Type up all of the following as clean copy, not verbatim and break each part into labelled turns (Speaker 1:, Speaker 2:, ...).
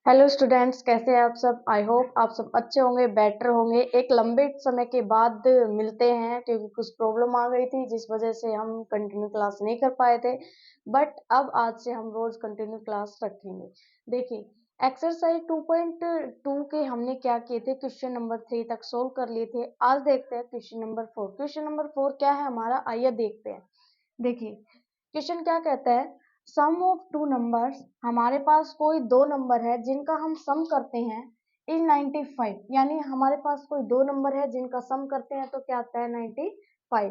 Speaker 1: Hello students, कैसे हैं आप सब। आई होप आप सब अच्छे होंगे, बेटर होंगे। एक लंबे समय के बाद मिलते हैं क्योंकि कुछ प्रॉब्लम आ गई थी जिस वजह से हम कंटिन्यू क्लास नहीं कर पाए थे। बट अब आज से हम रोज कंटिन्यू क्लास रखेंगे। देखिए, एक्सरसाइज 2.2 के हमने क्या किए थे, क्वेश्चन नंबर 3 तक सोल्व कर लिए थे। आज देखते हैं क्वेश्चन नंबर 4। क्वेश्चन नंबर 4 क्या है हमारा, आइए देखते हैं। देखिए, क्वेश्चन क्या कहता है, सम ऑफ टू नंबर्स। हमारे पास कोई दो नंबर है जिनका हम सम करते हैं इन 95, यानी हमारे पास कोई दो नंबर है जिनका सम करते हैं तो क्या आता है 95।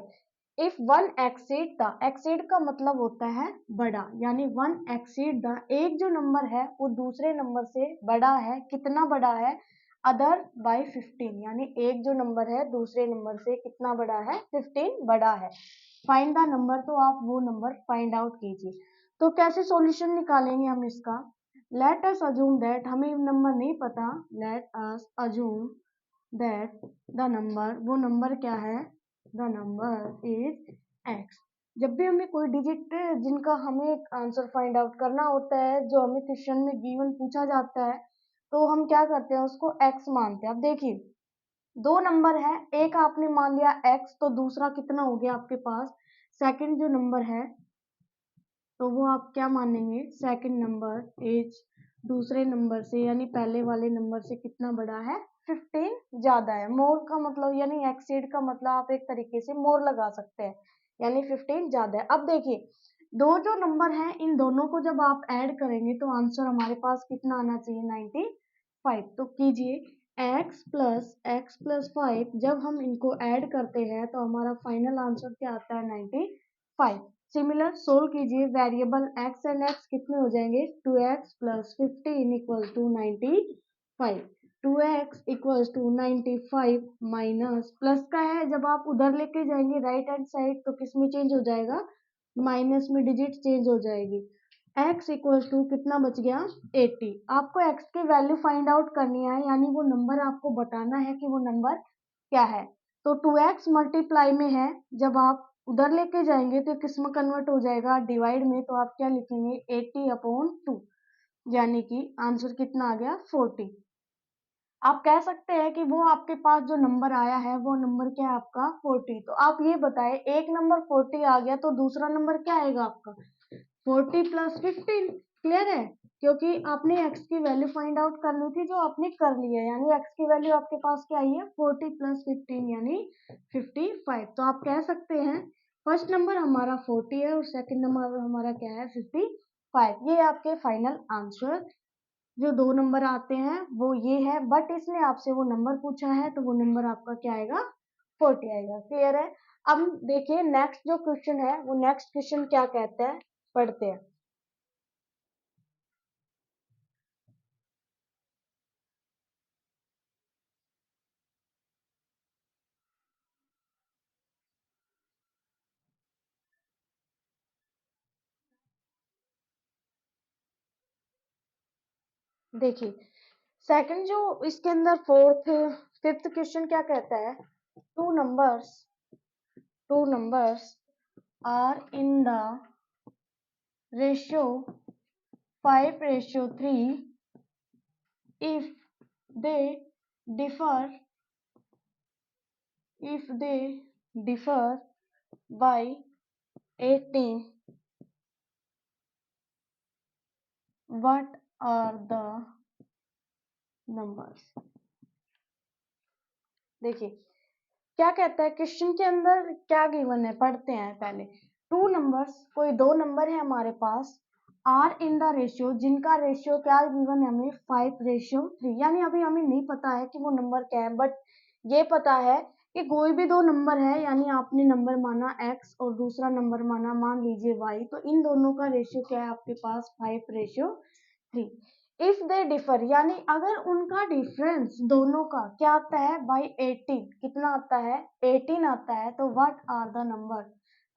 Speaker 1: If one exceed the, exceed का मतलब होता है बड़ा, यानी वन एक्सीड द, एक जो नंबर है वो दूसरे नंबर से बड़ा है, कितना बड़ा है, अदर बाय 15, यानी एक जो नंबर है दूसरे नंबर से कितना बड़ा है, 15 बड़ा है। फाइंड द नंबर, तो आप वो नंबर फाइंड आउट कीजिए। तो कैसे सॉल्यूशन निकालेंगे हम इसका। लेट अस अज्यूम दैट, हमें नंबर नहीं पता, late us assume that the number, वो नंबर क्या है, द नंबर इज एक्स। जब भी हमें कोई डिजिट जिनका हमें आंसर फाइंड आउट करना होता है, जो हमें क्वेश्चन में गिवन पूछा जाता है, तो हम क्या करते हैं, उसको एक्स मानते हैं। अब देखिए, दो नंबर है, एक आपने मान लिया एक्स, तो दूसरा कितना हो गया आपके पास, सेकंड जो नंबर है, तो वो आप क्या मानेंगे, सेकंड नंबर इज दूसरे नंबर से, यानी पहले वाले नंबर से कितना बड़ा है, 15 ज्यादा है। मोर का मतलब, यानी एक्सीड का मतलब आप एक तरीके से मोर लगा सकते हैं, यानी 15 ज्यादा है। अब देखिए, दो जो नंबर हैं इन दोनों को जब आप ऐड करेंगे तो आंसर हमारे पास कितना आना चाहिए, 95। तो कीजिए, x प्लस 5, जब हम इनको ऐड करते हैं तो हमारा फाइनल आंसर क्या आता है, 95। सिमिलर सोल्व कीजिए, वेरिएबल x एंड x कितने हो जाएंगे, 2x plus 15 equal to 95। 2x equals to 95 minus plus का है, जब आप उधर लेके जाएंगे राइट हैंड साइड तो किस में चेंज हो जाएगा, माइनस में डिजिट चेंज हो जाएगी। x इक्वल्स टू कितना बच गया, 80। आपको x की वैल्यू फाइंड आउट करनी है, यानी वो नंबर आपको बताना है कि वो नंबर क्या है। तो 2x मल्टीप्लाई में है, जब आप उधर लेके जाएंगे तो किस में कन्वर्ट हो जाएगा, डिवाइड में, तो आप क्या लिखेंगे, 80/2, यानी कि आंसर कितना आ गया, 40। आप कह सकते हैं कि वो आपके पास जो नंबर आया है वो नंबर क्या है आपका, 40। तो आप ये बताएं, एक नंबर 40 आ गया तो दूसरा नंबर क्या आएगा आपका, 40 प्लस 15। क्लियर है, क्योंकि आपने x की वैल्यू फाइंड आउट करनी थी जो आपने कर ली है, यानी x की वैल्यू आपके पास क्या आई है, 40 प्लस 15 यानी 55। तो आप कह सकते हैं फर्स्ट नंबर हमारा 40 है और सेकंड नंबर हमारा क्या है, 55। ये आपके फाइनल आंसर जो दो नंबर आते हैं वो ये है, बट इसने आपसे वो नंबर पूछा है तो वो नंबर आपका क्या आएगा, 40 आएगा। क्लियर है। अब देखिए नेक्स्ट जो क्वेश्चन है, वो नेक्स्ट क्वेश्चन क्या कहता है, पढ़ते हैं। देखिए, सेकंड जो इसके अंदर फोर्थ फिफ्थ क्वेश्चन क्या कहता है, two numbers two numbers are in the ratio 5:3 if they differ if they differ by 18, what are the numbers। देखिए क्या कहता है क्वेश्चन के अंदर, क्या गिवन है, पढ़ते हैं पहले। टू नंबर्स, कोई दो नंबर है हमारे पास, आर इन द रेशियो, जिनका रेशियो क्या गिवन है हमें, 5:3, यानी अभी हमें नहीं पता है कि वो नंबर क्या है, बट ये पता है कि कोई भी दो नंबर है, यानी आपने नंबर माना x और दूसरा नंबर माना मान लीजिए y, तो इन दोनों का रेशियो क्या है आपके पास, 5:3। इफ दे डिफर, यानी अगर उनका डिफरेंस दोनों का क्या आता है, बाई 18, कितना आता है, 18 आता है, तो व्हाट आर द नंबर,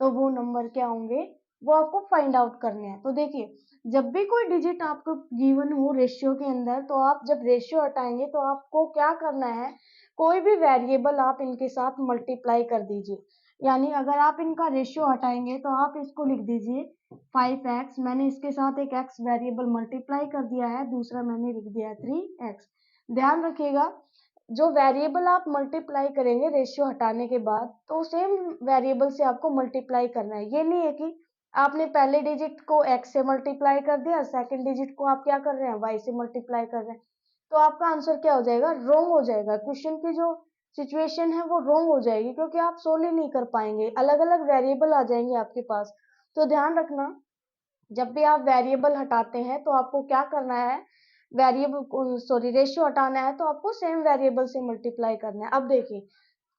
Speaker 1: तो वो नंबर क्या होंगे, वो आपको फाइंड आउट करने हैं। तो देखिए, जब भी कोई डिजिट आपको गिवन हो रेशियो के अंदर, तो आप जब रेशियो हटाएंगे तो आपको क्या करना है, कोई भी वेरिएबल आप इनके साथ मल्टीप्लाई कर दीजिए। यानी अगर आप इनका रेशियो हटाएंगे तो आप इसको लिख दीजिए 5x, मैंने इसके साथ एक x वेरिएबल मल्टीप्लाई कर दिया है, दूसरा मैंने लिख दिया 3x। ध्यान रखिएगा, जो वेरिएबल आप मल्टीप्लाई करेंगे रेशियो हटाने के बाद, तो सेम वेरिएबल से आपको मल्टीप्लाई करना है। ये नहीं है कि आपने पहले डिजिट को x से मल्टीप्लाई कर दिया, सेकंड डिजिट को आप क्या कर रहे हैं, y से मल्टीप्लाई कर रहे हैं, तो आपका आंसर क्या हो जाएगा, रॉन्ग हो जाएगा। क्वेश्चन की जो सिचुएशन है वो रॉन्ग हो जाएगी, क्योंकि आप सोल्व ही नहीं कर पाएंगे, अलग अलग वेरिएबल आ जाएंगे आपके पास। तो ध्यान रखना, जब भी आप वेरिएबल हटाते हैं तो आपको क्या करना है, रेशियो हटाना है तो आपको सेम वेरिएबल से मल्टीप्लाई करना है। अब देखिए,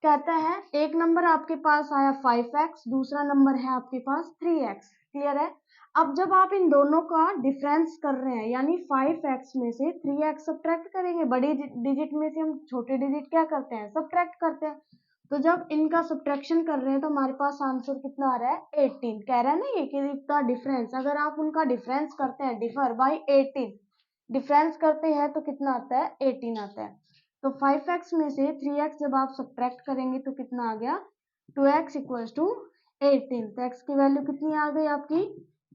Speaker 1: कहता है एक नंबर आपके पास आया 5x, दूसरा नंबर है आपके पास 3x। क्लियर है। अब जब आप इन दोनों का डिफरेंस कर रहे हैं, यानी 5x में से 3x सब्ट्रैक्ट करेंगे, बड़ी डिजिट में से हम छोटे डिजिट क्या करते हैं, सब्ट्रैक्ट करते हैं। तो जब इनका सब्ट्रैक्शन कर रहे हैं तो हमारे पास आंसर कितना आ रहा है, 18। कह रहा है ना ये कि इनका डिफरेंस, अगर आप उनका डिफरेंस करते हैं, डिफर बाई 18, डिफरेंस करते हैं तो कितना आता है, 18 आता है। तो 5x में से 3x जब आप सब्ट्रैक्ट करेंगे तो कितना आ गया, 2x इक्वल्स टू 18। तो x की वैल्यू कितनी आ गई आपकी,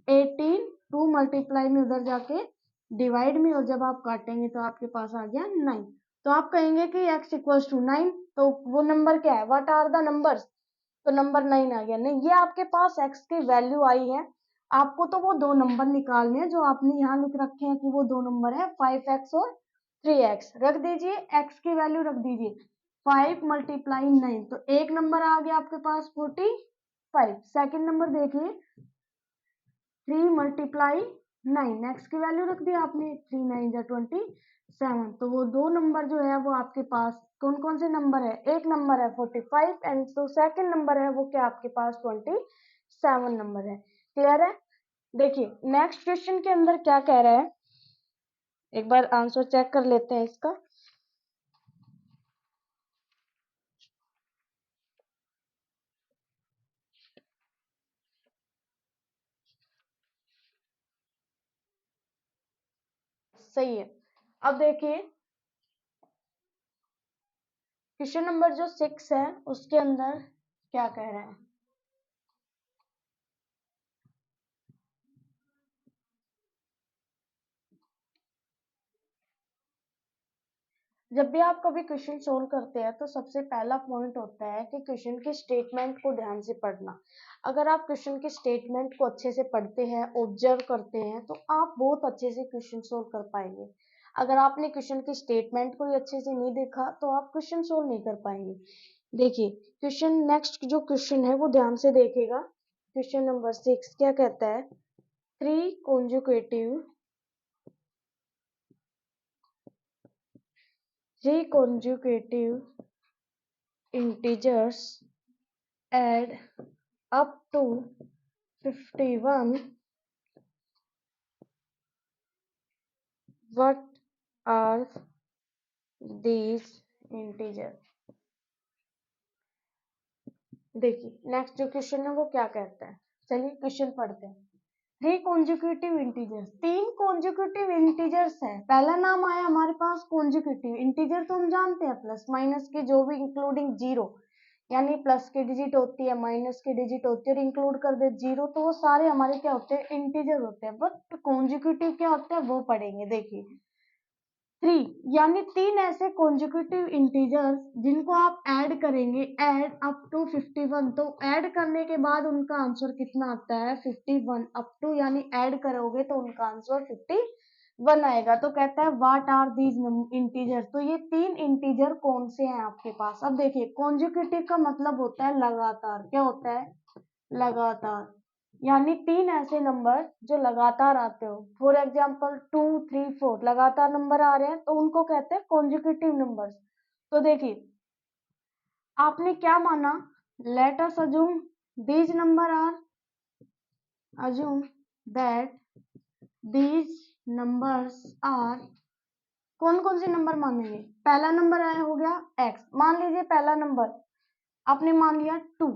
Speaker 1: 18। 2 मल्टीप्लाई में उधर जाके डिवाइड में, और जब आप काटेंगे तो आपके पास आ गया 9। तो आप कहेंगे कि x इक्वल्स टू 9, तो वो नंबर क्या है, व्हाट आर द नंबर्स, तो नंबर 9 आ गया। नहीं, ये आपके पास x की वैल्यू आई है, आपको तो वो दो नंबर निकालने हैं जो आपने यहाँ लिख रखे हैं कि वो दो नंबर है 5x और 3x। रख दीजिए, x की वैल्यू रख दीजिए 5 मल्टीप्लाई 9, तो एक नंबर आ गया आपके पास 45। सेकंड नंबर देखिए 3 मल्टीप्लाई 9, x की वैल्यू रख दी आपने, 3 9 जा 27। तो वो दो नंबर जो है वो आपके पास कौन कौन से नंबर है, एक नंबर है 45 एंड तो सेकंड नंबर है वो क्या आपके पास 27 नंबर है। क्लियर है। देखिए नेक्स्ट क्वेश्चन के अंदर क्या कह रहा है, एक बार आंसर चेक कर लेते हैं इसका। सही है। अब देखिए क्वेश्चन नंबर जो 6 है उसके अंदर क्या कह रहे हैं, जब भी आप कभी क्वेश्चन सोल्व करते हैं तो सबसे पहला पॉइंट होता है कि क्वेश्चन के स्टेटमेंट को ध्यान से पढ़ना। अगर आप क्वेश्चन के स्टेटमेंट को अच्छे से पढ़ते हैं, ऑब्जर्व करते हैं, तो आप बहुत अच्छे से क्वेश्चन सोल्व कर पाएंगे। अगर आपने क्वेश्चन के स्टेटमेंट को ही अच्छे से नहीं देखा तो आप क्वेश्चन सोल्व नहीं कर पाएंगे। देखिए क्वेश्चन, नेक्स्ट जो क्वेश्चन है वो ध्यान से देखेगा। क्वेश्चन नंबर 6 क्या कहता है, 3 consecutive integers add up to 51. What are these integers? देखिए नेक्स्ट जो क्वेश्चन है वो क्या कहता है, चलिए क्वेश्चन पढ़ते हैं। 3 कॉन्जिक्यूटिव इंटीजर्स, 3 कॉन्जिक्यूटिव इंटीजर्स है, पहला नाम आया हमारे पास कॉन्जिक्यूटिव इंटीजर, तो हम जानते हैं प्लस माइनस के जो भी इंक्लूडिंग जीरो, यानी प्लस की डिजिट होती है, माइनस की डिजिट होती है और इंक्लूड कर दे जीरो, तो वो सारे हमारे क्या होते हैं, इंटीजर होते हैं। बट कॉन्जिक्यूटिव क्या होते हैं वो पढ़ेंगे। देखिए 3 यानी 3 ऐसे कॉन्जिक्यूटिव इंटीजर्स जिनको आप ऐड करेंगे, ऐड अप टू 51, तो ऐड करने के बाद उनका आंसर कितना आता है, 51। अप टू यानी ऐड करोगे तो उनका आंसर 51 आएगा। तो कहता है व्हाट आर दीज इंटीजर्स, तो ये 3 इंटीजर कौन से हैं आपके पास। अब देखिए कॉन्जिक्यूटिव का मतलब होता है लगातार, क्या होता है, लगातार, यानी 3 ऐसे नंबर जो लगातार आते हो। फॉर एग्जाम्पल 2 3 4 लगातार नंबर आ रहे हैं तो उनको कहते हैं कॉन्जिक्यूटिव नंबर्स। तो देखिए आपने क्या माना, let us assume these number are, assume that these numbers are, कौन कौन से नंबर मानेंगे, पहला नंबर आया हो गया x, मान लीजिए पहला नंबर आपने मान लिया 2,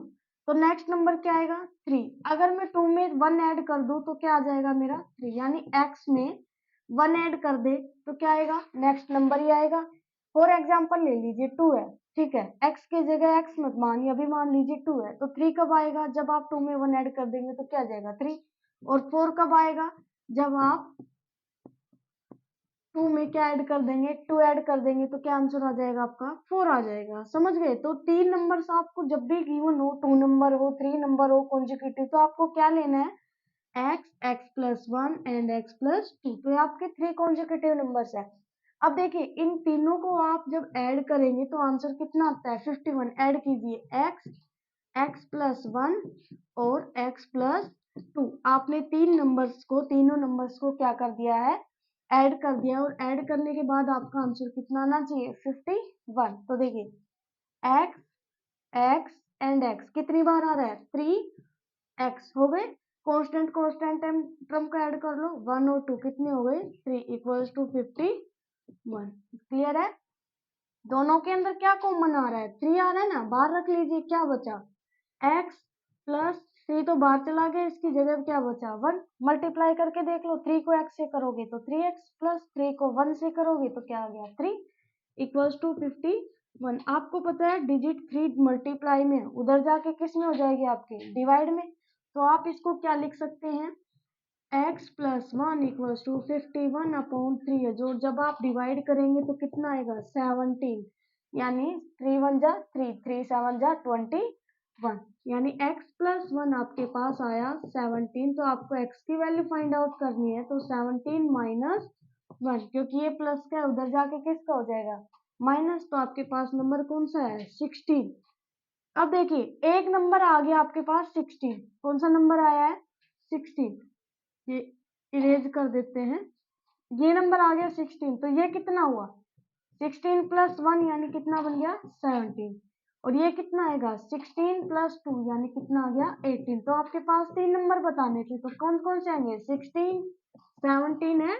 Speaker 1: तो नेक्स्ट नंबर क्या आएगा 3। अगर मैं 2 में 1 ऐड कर दूं तो क्या आ जाएगा मेरा 3, यानी x में 1 ऐड कर दे तो क्या आएगा, नेक्स्ट नंबर ही आएगा। फॉर एग्जाम्पल ले लीजिए 2 है, ठीक है, x की जगह x मत मानिए, अभी मान लीजिए 2 है, तो 3 कब आएगा? जब आप 2 में 1 ऐड कर देंगे तो क्या आ जाएगा? 3। और 4 कब आएगा? जब आप 2 में क्या ऐड कर देंगे? 2 ऐड कर देंगे तो क्या आंसर आ जाएगा आपका? 4 आ जाएगा। समझ गए? तो 3 नंबर्स आपको जब भी गिवन हो, 2 नंबर हो, 3 नंबर हो कॉन्जिक्यूटिव, तो आपको क्या लेना है? x, x plus 1 and x plus 2। तो ये आपके 3 कॉन्जिक्यूटिव नंबर्स है। अब देखिए इन तीनों को आप जब ऐड करेंगे तो आंसर कितना आता है? 51। ऐड कीजिए x, x प्लस 1 और x प्लस 2। आपने तीनों नंबर्स को क्या कर दिया है? ऐड कर दिया। और ऐड करने के बाद आपका आंसर कितना आना चाहिए? 51। तो देखिए x, x एंड x कितनी बार आ रहा है? 3x हो गए। कांस्टेंट कांस्टेंट टर्म को ऐड कर लो, 1 और 2 कितने हो गए? 3 इक्वल्स टू 51। क्लियर है? दोनों के अंदर क्या कॉमन आ रहा है? 3 आ रहा है ना, बाहर रख लीजिए। क्या बचा? x प्लस 3 तो बाहर चला गया, इसकी जगह क्या बचा? 1। मल्टीप्लाई करके देख लो, 3 को x से करोगे तो 3x प्लस 3 को 1 से करोगे तो क्या आ गया? 3 इक्वल्स टू 51। आपको पता है डिजिट 3 मल्टीप्लाई में उधर जाके किस में हो जाएगी? आपके डिवाइड में। तो आप इसको क्या लिख सकते हैं? x plus 1 equals to 51 upon 3 है, जो जब आप डिवाइड करेंगे तो कितना आएगा? 17। यानी 3 1 जा 3, 3 7 जा 21। यानी x प्लस 1 आपके पास आया 17। तो आपको x की वैल्यू फाइंड आउट करनी है, तो 17 माइनस 1, क्योंकि ये प्लस का उधर जाके किसका हो जाएगा? माइनस। तो आपके पास नंबर कौन सा है? 16। अब देखिए एक नंबर आ गया आपके पास 16। कौन सा नंबर आया है? 16। ये इरेज कर देते हैं। ये नंबर आ गया 16। तो ये कितना हुआ? 16 प्लस 1 यानी कितना बन गया? 17। और ये कितना आएगा? 16 प्लस 2 यानी कितना आ गया? 18। तो आपके पास 3 नंबर बताने थे, तो कौन कौन से आएंगे? 16, 17 है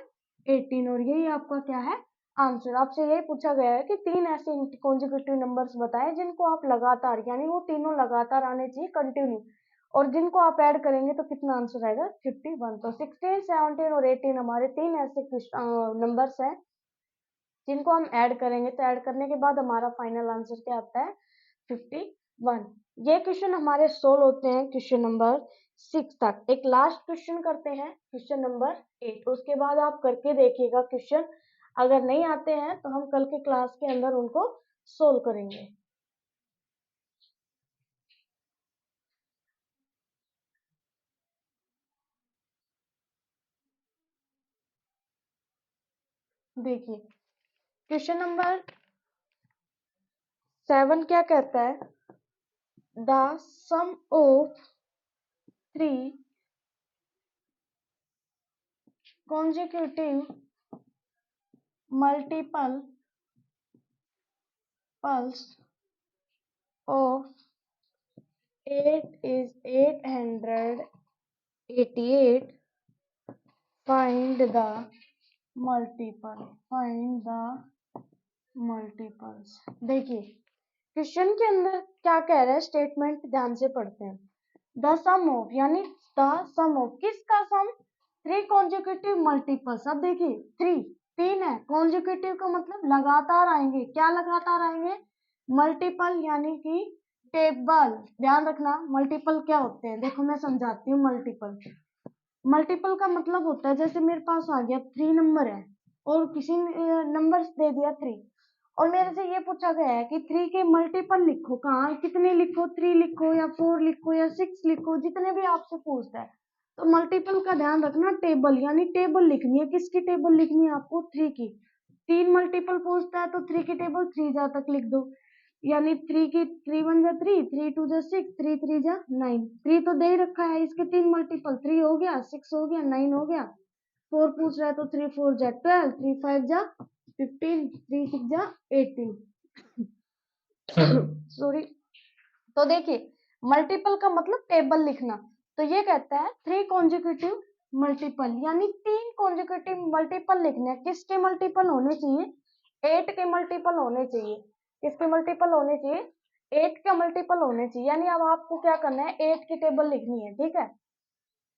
Speaker 1: 18। और यही आपका क्या है? आंसर। आपसे यही पूछा गया है कि 3 ऐसे कॉन्जिक्यूटिव नंबर्स बताएं जिनको आप लगातार, यानी वो तीनों लगातार आने चाहिए, कंटिन्यू, और जिनको आप ऐड करेंगे तो कितना आंसर आएगा? 51। तो 16, 17 और 18 हमारे 3 ऐसे नंबर्स हैं जिनको हम ऐड करेंगे, तो ऐड करने के बाद हमारा फाइनल आंसर क्या आता है? 51। ये क्वेश्चन हमारे सोल्व होते हैं क्वेश्चन नंबर 6 तक। एक लास्ट क्वेश्चन करते हैं, क्वेश्चन नंबर 8। उसके बाद आप करके देखिएगा क्वेश्चन। अगर नहीं आते हैं तो हम कल के क्लास के अंदर उनको सोल्व करेंगे। देखिए क्वेश्चन नंबर 7 क्या कहता है? The sum of 3 consecutive multiple pulse of 8 is 888. Find the multiple. Find the multiples. देखिए क्वेश्चन के अंदर क्या कह रहा है, स्टेटमेंट ध्यान से पढ़ते हैं। द सम ऑफ, यानी द सम ऑफ किसका सम? 3 कॉन्जिक्यूटिव मल्टीपल्स। अब देखिए 3 है, कॉन्जिक्यूटिव का मतलब लगातार आएंगे। क्या लगातार आएंगे? मल्टीपल यानी कि टेबल। ध्यान रखना मल्टीपल क्या होते हैं, देखो मैं समझाती हूँ। मल्टीपल, मल्टीपल का मतलब होता है जैसे मेरे पास आ गया 3 नंबर है और किसी ने नंबर दे दिया 3, और मेरे से ये पूछा गया है कि 3 के मल्टीपल लिखो। कहाँ कितने लिखो? 3 लिखो या 4 लिखो या 6 लिखो, जितने भी आपसे पूछता है। तो मल्टीपल का ध्यान रखना, टेबल यानी टेबल लिखनी है। किसकी टेबल लिखनी है आपको? 3 की। 3 मल्टीपल पूछता है तो 3 की टेबल 3 जा तक लिख दो। यानी 3 की 3 1 जा 3, 3 2 जा 6, 3 3 जा 9। 3 तो दे ही रखा है, इसके 3 मल्टीपल 3 हो गया, 6 हो गया, 9 हो गया। 4 पूछ रहा है तो 3 4 जा 12, 3 5 जा 15, 3 6 जा 18। सॉरी। तो देखिए मल्टीपल का मतलब टेबल लिखना। तो ये कहता है 3 कॉन्जिक्यूटिव मल्टीपल, यानी 3 कॉन्जिक्यूटिव मल्टीपल लिखने हैं। किसके मल्टीपल होने चाहिए? 8 के मल्टीपल होने चाहिए। किसके मल्टीपल होने चाहिए? 8 का मल्टीपल होने चाहिए। यानी अब आपको क्या करना है? 8 की टेबल लिखनी है, ठीक है।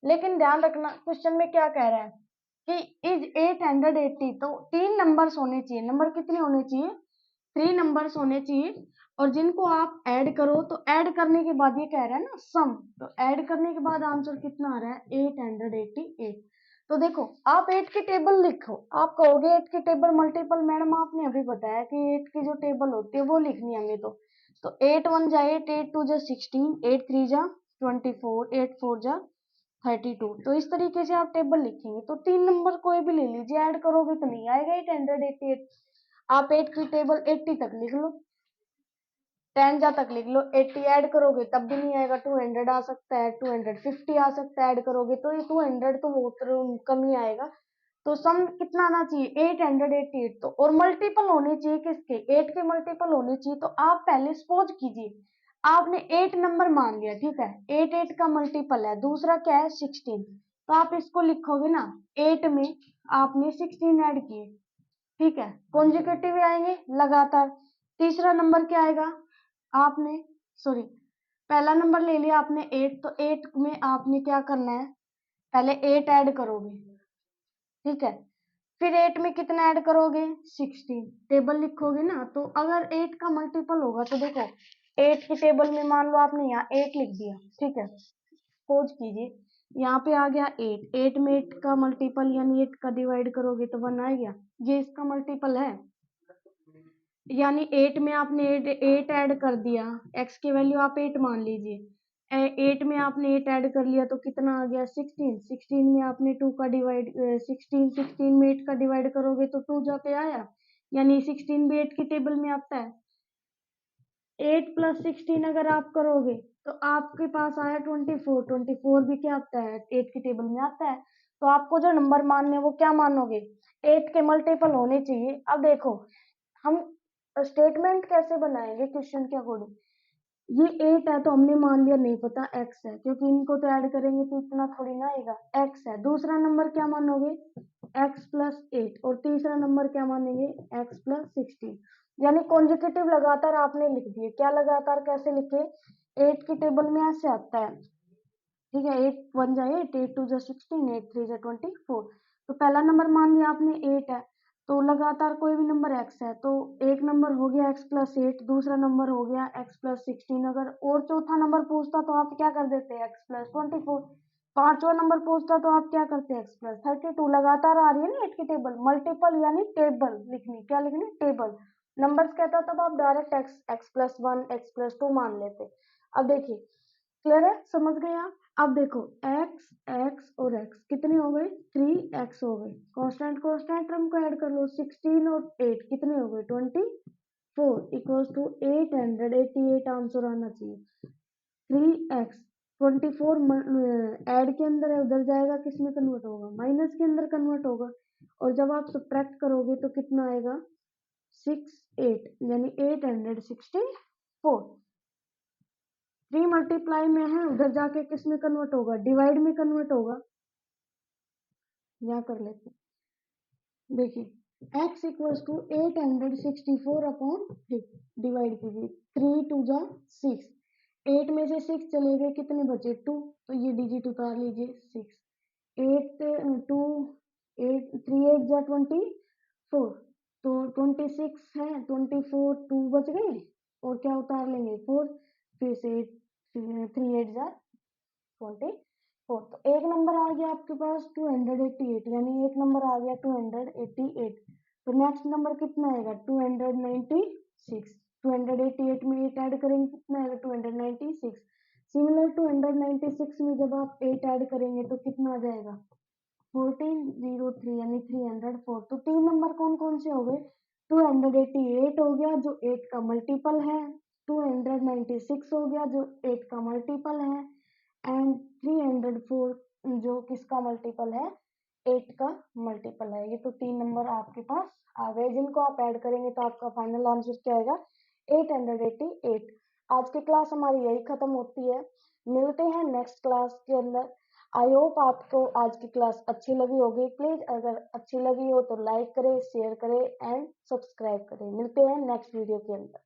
Speaker 1: लेकिन ध्यान रखना क्वेश्चन में क्या कह रहा है कि इज 880, तो 3 नंबर्स होने चाहिए। नंबर कितने होने चाहिए? 3 नंबर्स होने चाहिए। और जिनको आप ऐड करो तो ऐड करने के बाद ये कह रहा है ना सम, तो ऐड करने के बाद आंसर कितना आ रहा है 888। तो देखो आप 8 की टेबल लिखो, आप कहोगे 8 की टेबल मल्टीपल, मैडम आपने अभी बताया कि 8 की जो टेबल होती है वो लिखनी है हमें। तो 8 1 जा 8, 8 2 जा 16, 8 3 जा 24, 8 4 जा 32। तो इस तरीके से आप टेबल लिखेंगे। तो 3 नंबर कोई भी ले लीजिए, ऐड करोगे तो नहीं आएगा 888। आप 8 की टेबल 80 तक लिख लो, 10 जा तक लिख लो, 80 ऐड करोगे तब भी नहीं आएगा, 200 आ सकता है, 250 आ सकता है, ऐड करोगे तो ये 200 तो बहुत कम ही आएगा। तो सम कितना आना चाहिए 888। तो और मल्टीपल होने चाहिए किसके, 8 के मल्टीपल होने चाहिए। तो आप पहले सपोज कीजिए आपने 8 नंबर मान लिया, ठीक है, 8 8 का मल्टीपल है, दूसरा क्या है 16। तो आप इसको लिखोगे ना 8 में आपने 16 ऐड किए, ठीक है, कॉन्जिक्यूटिव आएंगे लगातार। तीसरा नंबर क्या आएगा, आपने सॉरी पहला नंबर ले लिया आपने 8, तो 8 में आपने क्या करना है, पहले 8 ऐड करोगे, ठीक है, फिर 8 में कितना ऐड करोगे 16, टेबल लिखोगे ना। तो अगर 8 का मल्टीपल होगा तो देखो 8 की टेबल में मान लो आपने यहाँ 8 लिख दिया, ठीक है, खोज कीजिए, यहाँ पे आ गया 8, 8 में 8 का मल्टीपल यानी 8 का डिवाइड करोगे तो 1 आ गया, ये इसका मल्टीपल है। यानी 8 में आपने 8 ऐड कर दिया, x की वैल्यू आप 8 मान लीजिए, 8 में आपने 8 ऐड कर लिया तो कितना आ गया 16, 16 में आपने 2 का डिवाइड 16 में 8 का डिवाइड करोगे तो 2 जा पे आया, यानी 16 भी 8 की टेबल में आता है। 8 प्लस 16 अगर आप करोगे तो आपके पास आया 24, 24 भी क्या आता है 8 की टेबल में आता है। तो आपको जो नंबर मानने हैं वो क्या मानोगे 8 के मल्टीपल होने चाहिए। अब देखो हम स्टेटमेंट कैसे बनाएंगे क्वेश्चन के अकॉर्डिंग, ये 8 है तो हमने मान लिया नहीं पता x है, क्योंकि इनको तो ऐड करेंगे तो इतना थोड़ी ना आएगा, x है। दूसरा नंबर क्या मानोगे x प्लस 8, और तीसरा नंबर क्या मानेंगे x प्लस 16। यानी कॉन्जिक्यूटिव लगातार आपने लिख दिए, क्या लगातार कैसे लिखे 8 की टेबल में ऐसे आता है, ठीक है, 8 1 जा 8, 8 2 जा 16, 8 3 जा 24। तो पहला नंबर मान लिया आपने 8 है, तो लगातार कोई भी नंबर x है, तो एक नंबर हो गया x प्लस 8, दूसरा नंबर हो गया x प्लस 16। अगर और चौथा नंबर पूछता तो आप क्या कर देते x प्लस 24। पांचवा नंबर पूछता तो आप क्या करते x प्लस 32। लगातार आ रही है ना 8 की टेबल, मल्टीपल यानी टेबल लिखनी, क्या लिखनी टेबल। नंबर्स कहता तब आप direct x plus 1 x plus 2 मान लेते। अब देखिए क्लियर है, समझ गए आप। अब देखो x x और x कितने हो गए 3x हो गए, कांस्टेंट कांस्टेंट टर्म को ऐड कर लो, 16 और 8 कितने हो गए 24 इक्वल्स टू 888 आंसर आना चाहिए। 3x 24 ऐड के अंदर है, उधर जाएगा किस में कन्वर्ट होगा माइनस के अंदर कन्वर्ट होगा, और जब आप सब्ट्रैक्ट करोगे तो कितना आएगा 68 यानी 864। 3 मल्टीप्लाई में है, उधर जाके किस में कन्वर्ट होगा डिवाइड में कन्वर्ट होगा। यहाँ कर लेते देखिए x equals to 864 upon 3, divide कीजिए, 3 2 जा 6, 8 में से 6 चले गए कितने बचे 2, तो ये डिजिट उतार लीजिए 6, 8 2 8 3 8 जा 24, तो 26 है, 24 2 बच गए और क्या उतार लेंगे 4, फिर से 3 8 जा 24। तो एक नंबर आ गया आपके पास 288, यानी एक नंबर आ गया 288। तो नेक्स्ट नंबर कितना आएगा 296। 288 में 8 ऐड करेंगे कितना आएगा 296। सिमिलर 296 में जब आप 8 ऐड करेंगे तो कितना आ जाएगा 1403 यानी 304। तो 3 नंबर कौन कौन से हो गए 288 हो गया जो 8 का मल्टीपल है, 296 हो गया जो 8 का मल्टीपल है, एंड 304 जो किसका मल्टीपल है 8 का मल्टीपल है। ये तो 3 नंबर आपके पास आ गए जिनको आप ऐड करेंगे तो आपका फाइनल आंसर क्या आएगा 888। आज की क्लास हमारी यही खत्म होती है, मिलते हैं नेक्स्ट क्लास के अंदर। आई होप आपको आज की क्लास अच्छी लगी होगी। प्लीज अगर अच्छी लगी हो तो लाइक करें, शेयर करें एंड सब्सक्राइब करें। मिलते हैं नेक्स्ट वीडियो के अंदर।